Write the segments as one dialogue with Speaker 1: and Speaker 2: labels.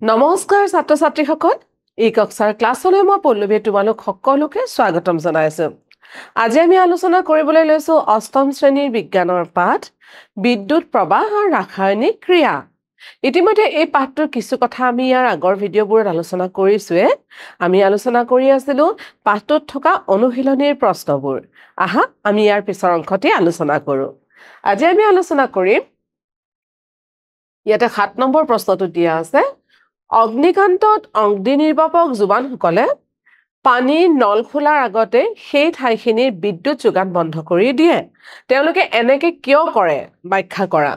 Speaker 1: নমস্কাৰ ছাত্ৰ ছাত্ৰীসকল এই কক্ষাৰ ক্লাছলৈ মই পল্লৱী তোমালোক সকলোকে স্বাগতম জনাইছো আজি আমি আলোচনা কৰিবলৈ লৈছো অষ্টম শ্ৰেণীৰ বিজ্ঞানৰ পাঠ বিদ্যুৎ প্ৰবাহ আৰু ৰাসায়নিক ক্ৰিয়া ইতিমধ্যে এই পাঠটোৰ কিছু কথা আমি ইয়াৰ আগৰ ভিডিঅ'বোৰত আলোচনা কৰিছোৱে আমি আলোচনা কৰি আছিলো পাঠটোত থকা অনুশীলনীৰ প্ৰশ্নবোৰ আহা আমি ইয়াৰ পিছৰ অংশতে আলোচনা কৰো আজি আমি আলোচনা কৰিম ইয়াতে 7 নম্বৰ প্ৰশ্নটো দিয়া আছে অগ্নিকাণ্ডত অগ্নিনিৰ্বাপক জোৱানসকলে পানী নল খোলাৰ আগতে সেই ঠাইখিনিৰ বিদ্যুৎ যোগান বন্ধ কৰি দিয়ে তেওঁলোকে এনেকে কিয় কৰে ব্যাখ্যা কৰা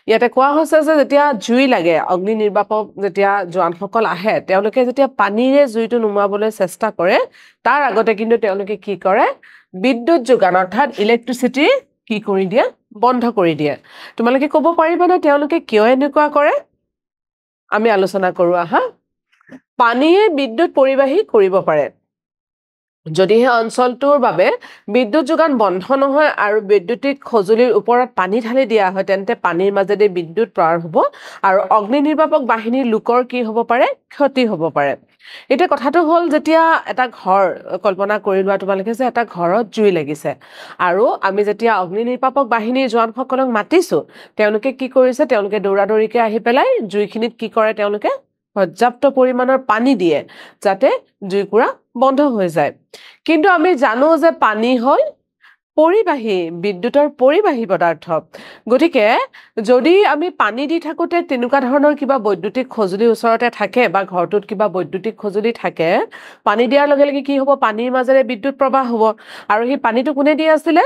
Speaker 1: ইয়াতে কোৱা হৈছে যে যেতিয়া জুই লাগে অগ্নিনিৰ্বাপক যেতিয়া জোৱানসকল আহে তেওঁলোকে যেতিয়া পানীৰে জুইটো নুমাবলৈ চেষ্টা কৰে তাৰ আগতে কিন্তু তেওঁলোকে কি কৰে বিদ্যুৎ যোগান অৰ্থাৎ ইলেক্ট্ৰিচিটি কি কৰি দিয়ে বন্ধ কৰি দিয়ে তোমালোকে ক'ব পাৰিবানে তেওঁলোকে কিয় এনেকুৱা কৰে আমি আলোচনা কৰো আহা পানীয়ে বিদ্যুৎ পৰিবাহী কৰিব পাৰে যদিহে অঞ্চলটোৰ বাবে বিদ্যুৎ যোগান বন্ধ নহয় আৰু বৈদ্যুতিক খজুলিৰ ওপৰত পানী ঢালি দিয়া হয় তেন্তে পানীৰ মাজেদি বিদ্যুৎ প্ৰৱাহ হ'ব আৰু অগ্নিনিৰ্বাপক বাহিনীৰ লোকৰ কি হ'ব পাৰে ক্ষতি হ'ব পাৰে এটা কথাটো হ'ল যেতিয়া এটা ঘৰ কল্পনা কৰি লোৱা তোমালোকে যে এটা ঘৰত জুই লাগিছে আৰু আমি যেতিয়া অগ্নিনিৰ্বাপক বাহিনীৰ জোৱানসকলক মাতিছো তেওঁলোকে কি কৰিছে তেওঁলোকে দৌৰাদৌৰিকে আহি পেলাই জুইখিনিত কি কৰে তেওঁলোকে পৰ্যাপ্ত পৰিমাণৰ পানী দিয়ে যাতে জুইকুৰা বন্ধ হৈ যায় কিন্তু আমি জানো যে পানী হ'ল পৰিবাহী বিদ্যুতৰ পৰিবাহী পদাৰ্থ গতিকে যদি আমি পানী দি থাকোতে তেনেকুৱা ধৰণৰ কিবা বৈদ্যুতিক খজুলি ওচৰতে থাকে বা ঘৰটোত কিবা বৈদ্যুতিক খজুলি থাকে পানী দিয়াৰ লগে লগে কি হ'ব পানীৰ মাজেৰে বিদ্যুৎ প্ৰবাহ হ'ব আৰু সেই পানীটো কোনে দি আছিলে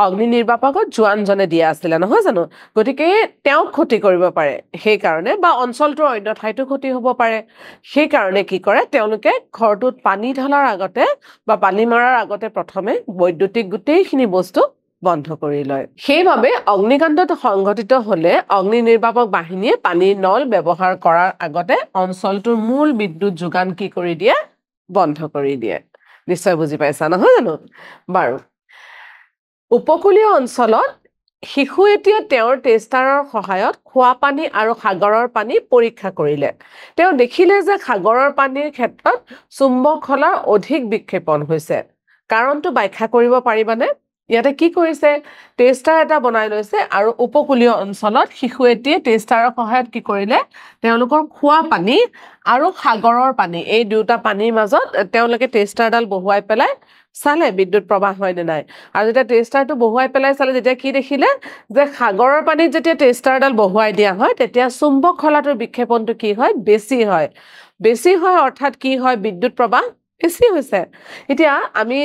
Speaker 1: অগ্নিনিৰ্বাপকত জোৱানজনে দিয়া আছিলে নহয় জানো গতিকে তেওঁ ক্ষতি কৰিব পাৰে সেই কাৰণে বা অঞ্চলটোৰ অন্য ঠাইতো ক্ষতি হ'ব পাৰে সেই কাৰণে কি কৰে তেওঁলোকে ঘৰটোত পানী ঢালাৰ আগতে বা পানী মাৰাৰ আগতে প্ৰথমে বৈদ্যুতিক গোটেইখিনি বস্তু বন্ধ কৰি লয় সেইভাবে অগ্নিকাণ্ডত সংঘটিত হলে অগ্নিনিৰ্বাপক বাহিনীয়ে পানীৰ নল ব্যৱহাৰ কৰাৰ আগতে অঞ্চলটোৰ মূল বিদ্যুৎ যোগান কি কৰি দিয়ে বন্ধ কৰি দিয়ে নিশ্চয় বুজি পাইছা নহয় জানো বাৰু উপকূলীয় অঞ্চলত শিশু এতিয়া তেওঁৰ টেষ্টাৰৰ সহায়ত খোৱা পানী আৰু সাগৰৰ পানী পৰীক্ষা কৰিলে তেওঁ দেখিলে যে সাগৰৰ পানীৰ ক্ষেত্ৰত চুম্বক খলাৰ অধিক বিক্ষেপণ হৈছে কাৰণটো ব্যাখ্যা কৰিব পাৰিবানে ইয়াতে কি কৰিছে টেষ্টাৰ এটা বনাই লৈছে আৰু উপকূলীয় অঞ্চলত শিশু এতিয়া টেষ্টাৰৰ সহায়ত কি কৰিলে তেওঁলোকৰ খোৱা পানী আৰু সাগৰৰ পানী এই দুটা পানীৰ মাজত তেওঁলোকে টেষ্টাৰডাল বহুৱাই পেলাই চালে বিদ্যুৎ প্ৰবাহ হয় নে নাই আৰু যেতিয়া টেষ্টাৰটো বহুৱাই পেলাই চালে যেতিয়া কি দেখিলে যে সাগৰৰ পানীত যেতিয়া টেষ্টাৰডাল বহুৱাই দিয়া হয় তেতিয়া চুম্বক খলাটোৰ বিক্ষেপণটো কি হয় বেছি হয় অৰ্থাৎ কি হয় বিদ্যুৎ প্ৰবাহ বেছি হৈছে এতিয়া আমি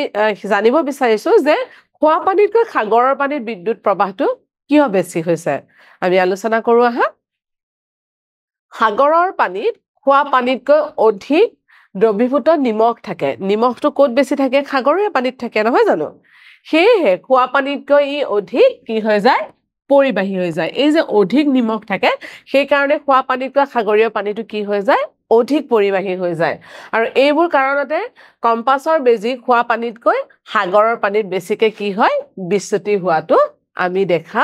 Speaker 1: জানিব বিচাৰিছো যে খোৱা পানীতকৈ সাগৰৰ পানীত বিদ্যুৎ প্ৰবাহটো কিয় বেছি হৈছে আমি আলোচনা কৰো আহা সাগৰৰ পানীত খোৱা পানীতকৈ অধিক দ্ৰৱীভূত নিমখ থাকে নিমখটো ক'ত বেছি থাকে সাগৰীয় পানীত থাকে নহয় জানো সেয়েহে খোৱা পানীতকৈ ই অধিক কি হৈ যায় পৰিবাহী হৈ যায় এই যে অধিক নিমখ থাকে সেই কাৰণে খোৱা পানীতকৈ সাগৰীয় পানীটো কি হৈ যায় অধিক পৰিবাহী হৈ যায় আৰু এইবোৰ কাৰণতে কম্পাছৰ বেজি খোৱা পানীতকৈ সাগৰৰ পানীত বেছিকে কি হয় বিচ্যুতি হোৱাটো আমি দেখা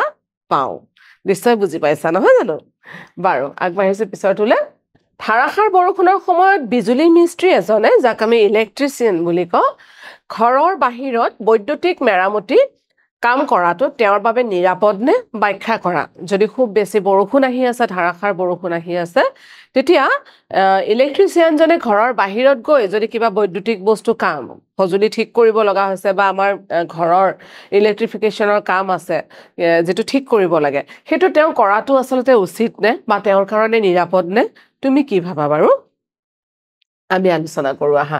Speaker 1: পাওঁ নিশ্চয় বুজি পাইছা নহয় জানো বাৰু আগবাঢ়িছো পিছৰটোলে ধাৰাসাৰ বৰষুণৰ সময়ত বিজুলী মিস্ত্ৰী এজনে যাক আমি ইলেক্ট্ৰিচিয়ান বুলি কওঁ ঘৰৰ বাহিৰত বৈদ্যুতিক মেৰামতি কাম কৰাটো তেওঁৰ বাবে নিৰাপদ নে ব্যাখ্যা কৰা যদি খুব বেছি বৰষুণ আহি আছে ধাৰাসাৰ বৰষুণ আহি আছে তেতিয়া ইলেক্ট্ৰিচিয়ানজনে ঘৰৰ বাহিৰত গৈ যদি কিবা বৈদ্যুতিক বস্তু কাম সজুলি ঠিক কৰিব লগা হৈছে বা আমাৰ ঘৰৰ ইলেক্ট্ৰিফিকেশ্যনৰ কাম আছে যেটো ঠিক কৰিব লাগে হেতু তেওঁ কৰাটো আসলতে উচিত নে বা তেওঁৰ কাৰণে নিৰাপদ নে তুমি কি ভাবা বাৰু আমি আলোচনা কৰো আহা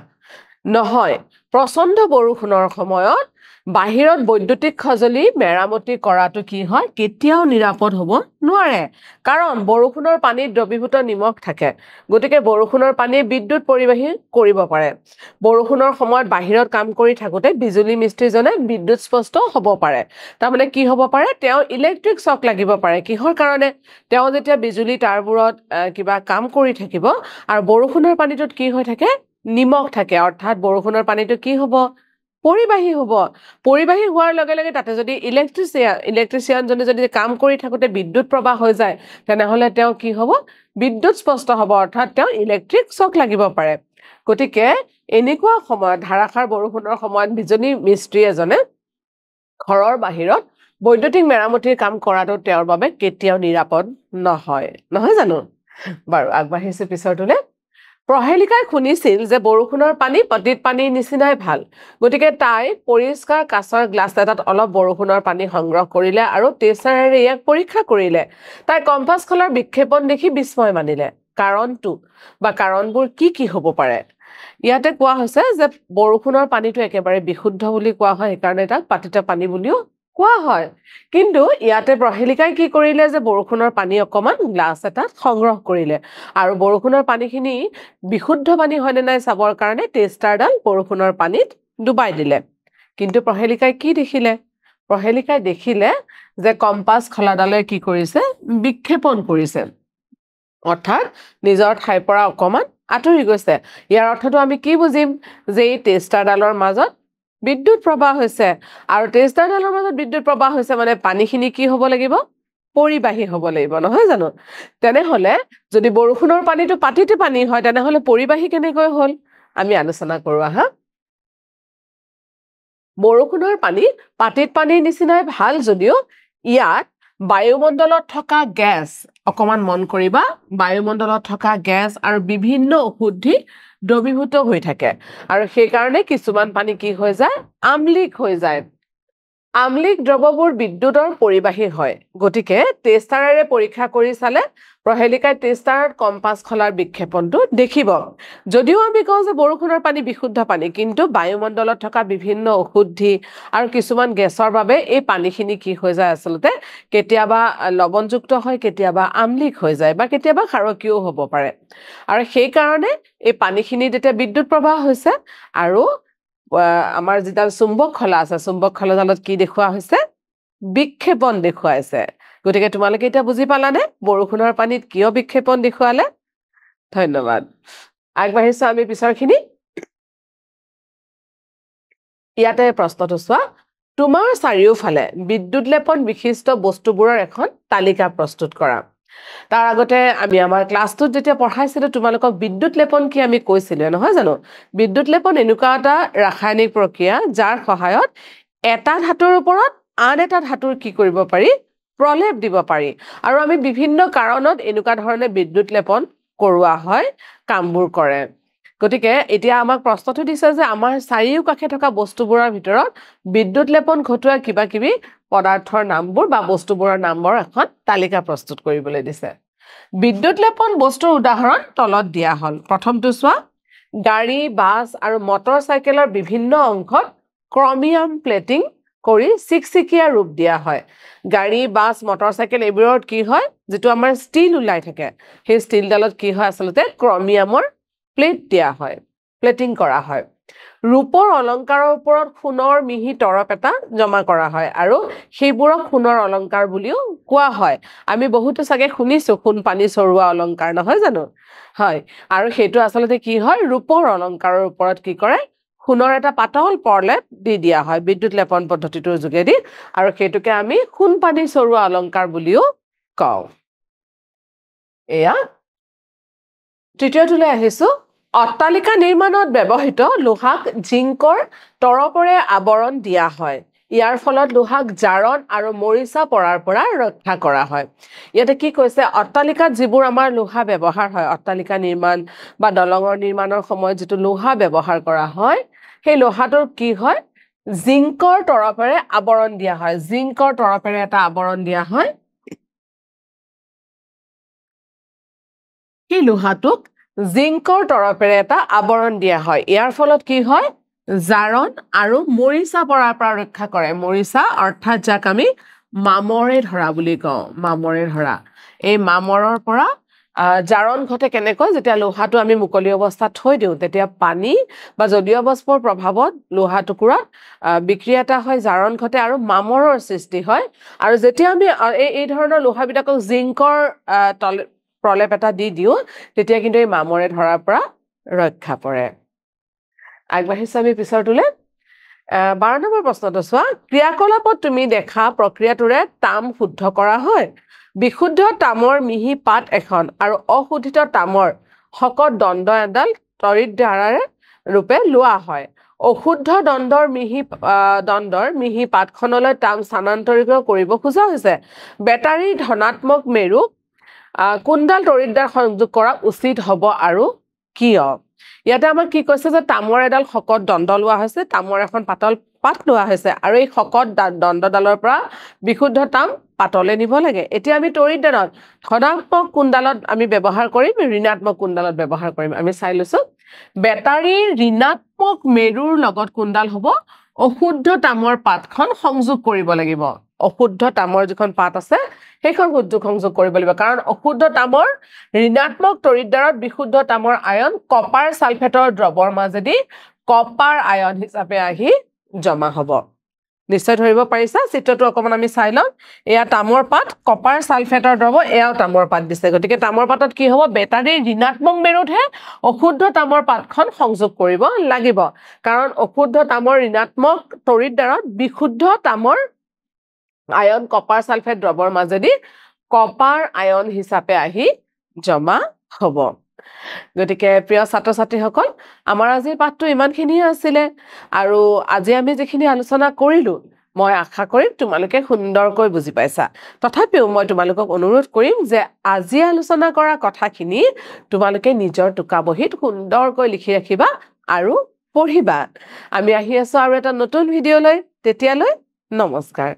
Speaker 1: নহয় প্ৰচণ্ড বৰষুণৰ সময়ত বাহিৰত বৈদ্যুতিক খজলি মেৰামতি কৰাটো কি হয় কেতিয়াও নিৰাপদ হ'ব নোৱাৰে কাৰণ বৰষুণৰ পানীত দ্ৰৱীভূত নিমখ থাকে গতিকে বৰষুণৰ পানী বিদ্যুৎ পৰিবাহী কৰিব পাৰে বৰষুণৰ সময়ত বাহিৰত কাম কৰি থাকোতে বিজুলী মিস্ত্ৰীজনে বিদ্যুৎ স্পষ্ট হ'ব পাৰে তাৰমানে কি হ'ব পাৰে তেওঁ ইলেক্ট্ৰিক শ্বক লাগিব পাৰে কিহৰ কাৰণে তেওঁ যেতিয়া বিজুলী তাৰবোৰত কিবা কাম কৰি থাকিব আৰু বৰষুণৰ পানীটোত কি হৈ থাকে নিমখ থাকে অৰ্থাৎ বৰষুণৰ পানীটো কি হ'ব পৰিবাহী হ'ব পৰিবাহী হোৱাৰ লগে লগে তাতে যদি ইলেক্ট্ৰিচিয়ানজনে যদি কাম কৰি থাকোতে বিদ্যুৎ প্ৰবাহ হৈ যায় তেনেহলে তেওঁ কি হ'ব বিদ্যুৎ স্পষ্ট হ'ব অৰ্থাৎ তেওঁ ইলেক্ট্ৰিক শ্বক লাগিব পাৰে গতিকে এনেকুৱা সময়ত ধাৰাসাৰ বৰষুণৰ সময়ত বিজনী মিস্ত্ৰী এজনে ঘৰৰ বাহিৰত বৈদ্যুতিক মেৰামতিৰ কাম কৰাটো তেওঁৰ বাবে কেতিয়াও নিৰাপদ নহয় জানো বাৰু আগবাঢ়িছো পিছৰটোলে প্ৰহেলিকাই শুনিছিল যে বৰষুণৰ পানী পতিত পানীৰ নিচিনাই ভাল গতিকে তাই পৰিষ্কাৰ কাঁচৰ গ্লাছ এটাত অলপ বৰষুণৰ পানী সংগ্ৰহ কৰিলে আৰু টেষ্টাৰেৰে ইয়াক পৰীক্ষা কৰিলে তাই কম্পাছ খলাৰ বিক্ষেপণ দেখি বিস্ময় মানিলে কাৰণটো বা কাৰণবোৰ কি হ'ব পাৰে ইয়াতে কোৱা হৈছে যে বৰষুণৰ পানীটো একেবাৰে বিশুদ্ধ বুলি কোৱা হয় সেইকাৰণে তাক পাতিত পানী বুলিও কোৱা হয় কিন্তু ইয়াতে প্ৰহেলিকাই কি কৰিলে যে বৰষুণৰ পানী অকমান গ্লাছ এটাত সংগ্ৰহ কৰিলে আৰু বৰষুণৰ পানীখিনি বিশুদ্ধ পানী হয়নে নাই চাবৰ কাৰণে টেষ্টাৰডাল বৰষুণৰ পানীত ডুবাই দিলে কিন্তু প্ৰহেলিকাই কি দেখিলে প্ৰহেলিকাই দেখিলে যে কম্পাছ খলাডালে কি কৰিছে বিক্ষেপণ কৰিছে অৰ্থাৎ নিজৰ ঠাইৰ পৰা অকমান আঁতৰি গৈছে ইয়াৰ অৰ্থটো আমি কি বুজিম যে এই টেষ্টাৰডালৰ মাজত বিদ্যুৎ প্ৰবাহ হৈছে আৰু টেষ্টাৰডালৰ মাজত বিদ্যুৎ প্ৰবাহ হৈছে মানে পানীখিনি কি হ'ব লাগিব পৰিবাহী হ'ব লাগিব নহয় জানো তেনেহলে যদি বৰষুণৰ পানীটো পাতিতে পানী হয় তেনেহলে পৰিবাহী কেনেকৈ হ'ল আমি আলোচনা কৰো আহা বৰষুণৰ পানী পাতিত পানীৰ নিচিনাই ভাল যদিও ইয়াত বায়ুমণ্ডলত থকা গেছ অকমান মন কৰিবা বায়ুমণ্ডলত থকা গেছ আৰু বিভিন্ন অশুদ্ধি দ্ৰৱীভূত হৈ থাকে আৰু সেই কাৰণে কিছুমান পানী কি হৈ যায় আম্লিক হৈ যায় আম্লিক দ্ৰৱবোৰ বিদ্যুতৰ পৰিবাহী হয় গতিকে টেষ্টাৰেৰে পৰীক্ষা কৰি চালে প্ৰহেলিকাই টেষ্টাৰত কম্পাছ খলাৰ বিক্ষেপণটো দেখিব যদিও আমি কওঁ যে বৰষুণৰ পানী বিশুদ্ধ পানী কিন্তু বায়ুমণ্ডলত থকা বিভিন্ন অশুদ্ধি আৰু কিছুমান গেছৰ বাবে এই পানীখিনি কি হৈ যায় আচলতে কেতিয়াবা লৱণযুক্ত হয় কেতিয়াবা আম্লিক হৈ যায় বা কেতিয়াবা ক্ষাৰকীয় হ'ব পাৰে আৰু সেই কাৰণে এই পানীখিনি যেতিয়া বিদ্যুৎ প্ৰবাহ হৈছে আৰু আমাৰ যেডাল চুম্বক খলা আছে চুম্বক খলাডালত কি দেখুৱা হৈছে বিক্ষেপণ দেখুৱাইছে গতিকে তোমালোকে এতিয়া বুজি পালানে বৰষুণৰ পানীত কিয় বিক্ষেপণ দেখুৱালে ধন্যবাদ আগবাঢ়িছো আমি পিছৰখিনি ইয়াতে প্ৰশ্নটো চোৱা তোমাৰ চাৰিওফালে বিদ্যুৎ লেপন বিশিষ্ট বস্তুবোৰৰ এখন তালিকা প্ৰস্তুত কৰা তাৰ আগতে আমি আমাৰ ক্লাছটোত যেতিয়া পঢ়াইছিলো তোমালোকক বিদ্যুৎ লেপন কি আমি কৈছিলো নহয় জানো বিদ্যুৎ লেপন এনেকুৱা এটা ৰাসায়নিক প্ৰক্ৰিয়া যাৰ সহায়ত এটা ধাতুৰ ওপৰত আন এটা ধাতুৰ কি কৰিব পাৰি প্ৰলেপ দিব পাৰি আৰু আমি বিভিন্ন কাৰণত এনেকুৱা ধৰণে বিদ্যুৎ লেপন কৰোৱা হয় কামবোৰ কৰে গতিকে এতিয়া আমাক প্ৰশ্নটো দিছে যে আমাৰ চাৰিওকাষে থকা বস্তুবোৰৰ ভিতৰত বিদ্যুৎ লেপন ঘটোৱা কিবা কিবি পদাৰ্থৰ নামবোৰ বা বস্তুবোৰৰ নামৰ এখন তালিকা প্ৰস্তুত কৰিবলৈ দিছে বিদ্যুৎ লেপন বস্তুৰ উদাহৰণ তলত দিয়া হল প্ৰথমটো চোৱা গাড়ী বাছ আৰু মটৰ চাইকেলৰ বিভিন্ন অংশত ক্ৰমিয়াম প্লেটিং কৰি চিকচিকিয়া ৰূপ দিয়া হয় গাড়ী বাছ মটৰ চাইকেল এইবোৰত কি হয় যেটো আমাৰ ষ্টিল উলাই থাকে সেই ষ্টিলডালত কি হয় আচলতে ক্ৰমিয়ামৰ প্লেট দিয়া হয় প্লেটিং কৰা হয় ৰূপৰ অলংকাৰৰ ওপৰত সোণৰ মিহি তৰপ এটা জমা কৰা হয় আৰু সেইবোৰক সোণৰ অলংকাৰ বুলিও কোৱা হয় আমি বহুতো সাগে শুনিছো সোণ পানী চৰুৱা অলংকাৰ নহয় জানো হয় আৰু সেইটো আচলতে কি হয় ৰূপৰ অলংকাৰৰ ওপৰত কি কৰে সোণৰ এটা পাতল পৰলেপ দি দিয়া হয় বিদ্যুৎ লেপন পদ্ধতিটোৰ যোগেদি আৰু সেইটোকে আমি সোণ পানী চৰুৱা অলংকাৰ বুলিও কওঁ এয়া তৃতীয়টোলৈ আহিছো অট্টালিকা নিৰ্মাণত ব্যৱহৃত লোহাক জিংকৰ তৰপৰে আৱৰণ দিয়া হয় ইয়াৰ ফলত লোহাক জাৰণ আৰু মৰিচা পৰাৰ পৰা ৰক্ষা কৰা হয় ইয়াতে কি কৈছে অট্টালিকাত যিবোৰ আমাৰ লোহা ব্যৱহাৰ হয় অট্টালিকা নিৰ্মাণ বা দলঙৰ নিৰ্মাণৰ সময়ত যেটো লোহা ব্যৱহাৰ কৰা হয় সেই লোহাটোৰ কি হয় জিংকৰ তৰপৰে আৱৰণ দিয়া হয় জিংকৰ তৰপৰে এটা আৱৰণ দিয়া হয় সেই লোহাটোক জিংকৰ তৰপেৰে এটা আৱৰণ দিয়া হয় ইয়াৰ ফলত কি হয় জাৰণ আৰু মৰিচা পৰাৰ পৰা ৰক্ষা কৰে মৰিচা অৰ্থাৎ যাক আমি মামৰে ধৰা বুলি কওঁ মামৰে ধৰা এই মামৰৰ পৰা জাৰণ ঘটে কেনেকৈ যেতিয়া লোহাটো আমি মুকলি অৱস্থাত থৈ দিওঁ তেতিয়া পানী বা জলীয় বাষ্পৰ প্ৰভাৱত লোহা টুকুৰাত বিক্ৰিয়া এটা হয় জাৰণ ঘটে আৰু মামৰৰ সৃষ্টি হয় আৰু যেতিয়া আমি এই ধৰণৰ লোহাবিলাকক জিংকৰ প্ৰলেপ এটা দি দিও তেতিয়া কিন্তু এই মামৰে ধৰাৰ পৰা ৰক্ষা পৰে আগবাঢ়িছো আমি পিছৰটোলে 12 নম্বৰ প্ৰশ্নটো চোৱা ক্ৰিয়াকলাপত তুমি দেখা প্ৰক্ৰিয়াটোৰে তাম শুদ্ধ কৰা হয় বিশুদ্ধ তামৰ মিহি পাত এখন আৰু অশুদ্ধিত তামৰ শকত দণ্ড এডাল তৰিত ধাৰাৰে ৰূপে লোৱা হয় অশুদ্ধ দণ্ডৰ মিহি পাতখনলৈ তাম স্থানান্তৰিত কৰিব খোজা হৈছে বেটাৰী ধনাত্মক মেৰু কোনডাল তৰিতদাৰ সংযোগ কৰা উচিত হ'ব আৰু কিয় ইয়াতে আমাক কি কৈছে যে তামৰ এডাল শকত দণ্ড লোৱা হৈছে তামৰ এখন পাতল পাত লোৱা হৈছে আৰু এই শকত দণ্ডডালৰ পৰা বিশুদ্ধ তাম পাতলে নিব লাগে এতিয়া আমি তৰিতদাৰত ধনাত্মক কোনডালত আমি ব্যৱহাৰ কৰিম ঋণাত্মক কোনডালত ব্যৱহাৰ কৰিম আমি চাই লৈছো বেটাৰীৰ ঋণাত্মক মেৰুৰ লগত কোনডাল হ'ব অশুদ্ধ তামৰ পাতখন সংযোগ কৰিব লাগিব অশুদ্ধ তামৰ যিখন পাত আছে সেইখন সংযোগ কৰিব লাগিব কাৰণ অশুদ্ধ তামৰ ঋণাত্মক তৰিতদাৰত বিশুদ্ধ তামৰ আয়ন কপাৰ সালফেটৰ দ্ৰৱৰ মাজেদি কপাৰ আয়ন হিচাপে আহি জমা হ'ব নিশ্চয় ধৰিব পাৰিছা চিত্ৰটো অকমান আমি চাই লম এয়া তামৰ পাত কপাৰ সালফেটৰ দ্ৰৱ এয়াও তামৰ পাত দিছে গতিকে তামৰ পাতত কি হ'ব বেটাৰীৰ ঋণাত্মক মেৰুতহে অশুদ্ধ তামৰ পাতখন সংযোগ কৰিব লাগিব কাৰণ অশুদ্ধ তামৰ ঋণাত্মক তৰিতদাৰত বিশুদ্ধ তামৰ আয়ন কপাৰ সালফেট দ্ৰৱৰ মাজেদি কপাৰ আয়ন হিচাপে আহি জমা হ'ব গতিকে প্ৰিয় ছাত্ৰ ছাত্ৰীসকল আমাৰ আজিৰ পাঠটো ইমানখিনিয়ে আছিলে আৰু আজি আমি যিখিনি আলোচনা কৰিলো মই আশা কৰিম তোমালোকে সুন্দৰকৈ বুজি পাইছা তথাপিও মই তোমালোকক অনুৰোধ কৰিম যে আজি আলোচনা কৰা কথাখিনি তোমালোকে নিজৰ টোকা বহীত সুন্দৰকৈ লিখি ৰাখিবা আৰু পঢ়িবা আমি আহি আছো আৰু এটা নতুন ভিডিঅ'লৈ তেতিয়ালৈ নমস্কাৰ